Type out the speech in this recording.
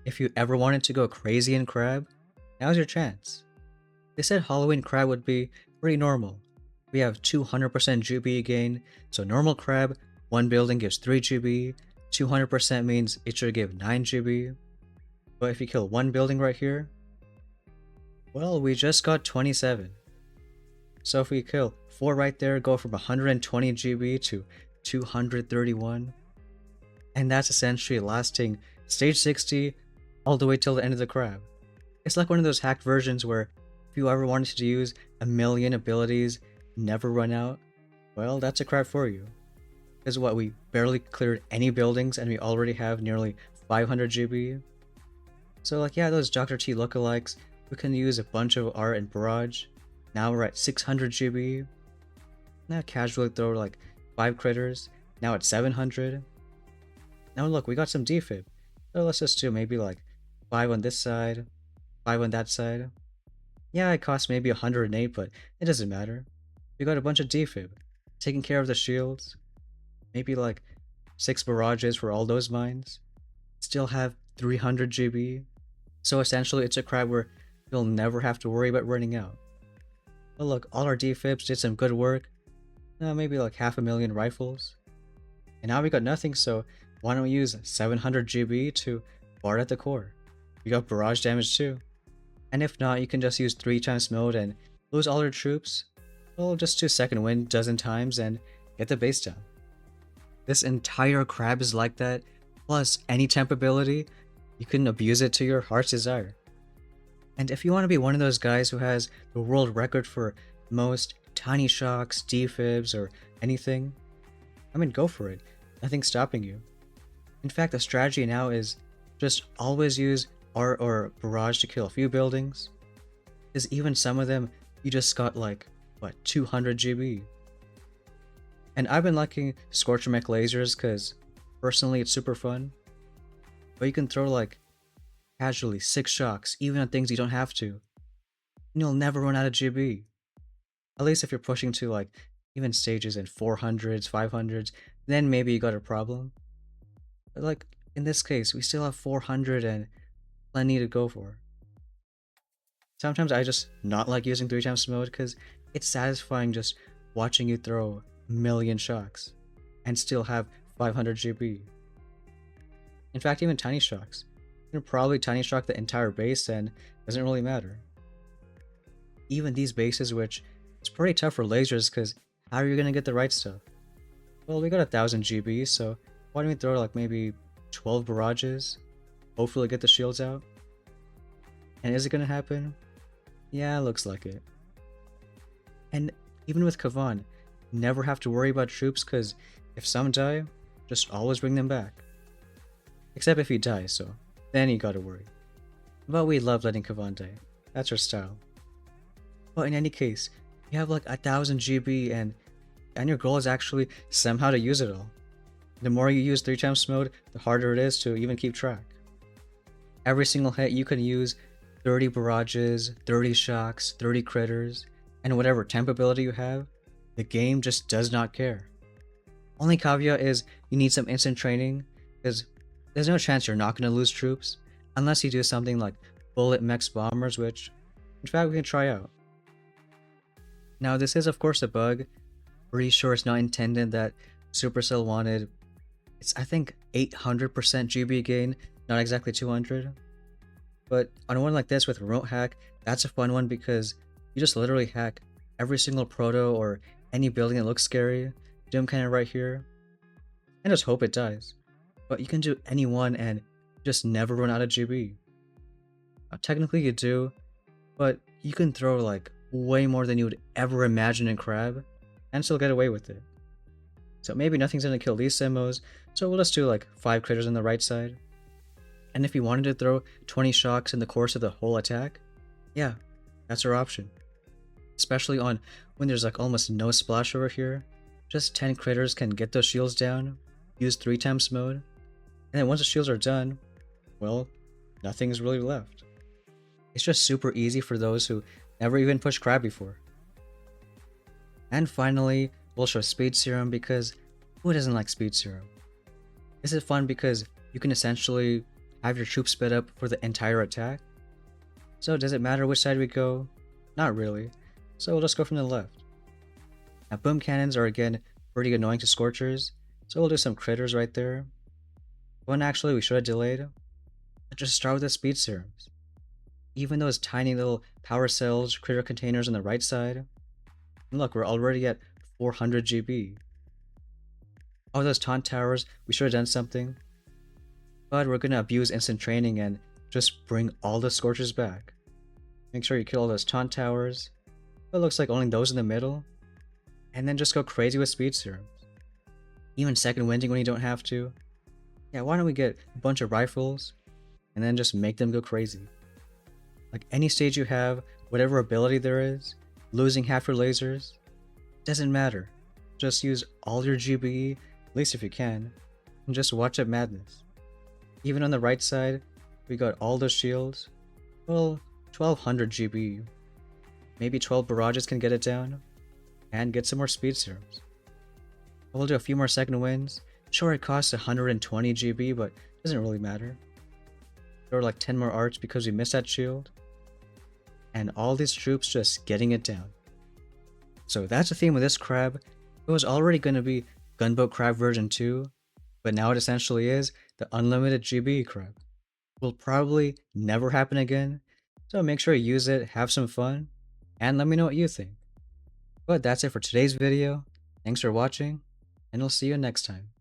If you ever wanted to go crazy in crab, now's your chance. They said Halloween crab would be pretty normal. We have 200% GBE gain, so normal crab, one building gives 3 GBE, 200% means it should give 9 GBE. But if you kill one building right here, well, we just got 27. So if we kill 4 right there, go from 120 GB to 231. And that's essentially lasting stage 60 all the way till the end of the crab. It's like one of those hacked versions where if you ever wanted to use a million abilities, never run out, well, that's a crab for you. Because what, we barely cleared any buildings and we already have nearly 500 GB. So like, yeah, those Dr. T lookalikes, we can use a bunch of art and barrage. Now we're at 600 GB. Now casually throw like 5 critters. Now it's 700. Now look, we got some defib. So let's just do maybe like 5 on this side, 5 on that side. Yeah, it costs maybe 108, but it doesn't matter. We got a bunch of defib, taking care of the shields. Maybe like 6 barrages for all those mines. Still have 300 GB. So essentially it's a crab where you'll never have to worry about running out. But look, all our defibs did some good work. Maybe like 500,000 rifles. And now we got nothing, so why don't we use 700 GB to bar at the core? We got barrage damage too. And if not, you can just use 3 times mode and lose all your troops. Well, just do second wind a dozen times and get the base down. This entire crab is like that, plus any temp ability, you can abuse it to your heart's desire. And if you want to be one of those guys who has the world record for most tiny shocks, defibs, or anything, I mean, go for it. Nothing's stopping you. In fact, the strategy now is just always use art or barrage to kill a few buildings. Because even some of them, you just got like, what, 200 GB. And I've been liking Scorcher Mech lasers because personally it's super fun. But you can throw like casually 6 shocks, even on things you don't have to. And you'll never run out of GB. At least if you're pushing to like even stages in 400s, 500s, then maybe you got a problem. But like in this case, we still have 400 and plenty to go for. Sometimes I just not like using 3 times mode because it's satisfying just watching you throw a million shocks and still have 500 GB. In fact, even tiny shocks. You can probably tiny shock the entire base and doesn't really matter. Even these bases, which it's pretty tough for lasers because how are you going to get the right stuff? Well, we got 1000 GB, so why don't we throw like maybe 12 barrages? Hopefully get the shields out. And is it going to happen? Yeah, looks like it. And even with Kavan, never have to worry about troops because if some die, just always bring them back. Except if he dies, so then you gotta worry. But we love letting Kavan die. That's our style. But in any case, you have like 1000 GB and your goal is actually somehow to use it all. The more you use 3 times mode, the harder it is to even keep track. Every single hit you can use 30 barrages, 30 shocks, 30 critters, and whatever temp ability you have, the game just does not care. Only caveat is you need some instant training, because there's no chance you're not going to lose troops, unless you do something like bullet mechs bombers, which in fact we can try out. Now this is of course a bug, pretty sure it's not intended that Supercell wanted. It's I think 800% GB gain, not exactly 200. But on one like this with remote hack, that's a fun one because you just literally hack every single proto or any building that looks scary, do them kind of right here, and just hope it dies. But you can do any one and just never run out of GB. Technically you do, but you can throw like way more than you would ever imagine in Crab and still get away with it. So maybe nothing's gonna kill these simmos, so we'll just do like 5 critters on the right side. And if you wanted to throw 20 shocks in the course of the whole attack, yeah, that's our option. Especially on when there's like almost no splash over here, just 10 critters can get those shields down, use 3 times mode, and then once the shields are done, well, nothing's really left. It's just super easy for those who never even pushed Crab before. And finally, we'll show Speed Serum because who doesn't like Speed Serum? This is fun because you can essentially have your troops sped up for the entire attack. So does it matter which side we go? Not really. So we'll just go from the left. Now boom cannons are again pretty annoying to Scorchers, so we'll do some critters right there. One actually we should have delayed. Let's just start with the speed serums. Even those tiny little power cells, critter containers on the right side. And look, we're already at 400 GB. All those taunt towers, we should have done something. But we're gonna abuse instant training and just bring all the Scorchers back. Make sure you kill all those taunt towers. But it looks like only those in the middle. And then just go crazy with speed serums. Even second winding when you don't have to. Yeah, why don't we get a bunch of rifles and then just make them go crazy. Like any stage you have, whatever ability there is, losing half your lasers, doesn't matter. Just use all your GBE, at least if you can, and just watch that madness. Even on the right side, we got all those shields. Well, 1200 GBE. Maybe 12 barrages can get it down, and get some more speed serums. We'll do a few more second wins. Sure, it costs 120 GB, but it doesn't really matter. There were like 10 more arts because we missed that shield. And all these troops just getting it down. So that's the theme of this crab. It was already going to be Gunboat Crab version 2, but now it essentially is the unlimited GBE crab. Will probably never happen again, so make sure you use it, have some fun, and let me know what you think. But that's it for today's video. Thanks for watching, and I'll see you next time.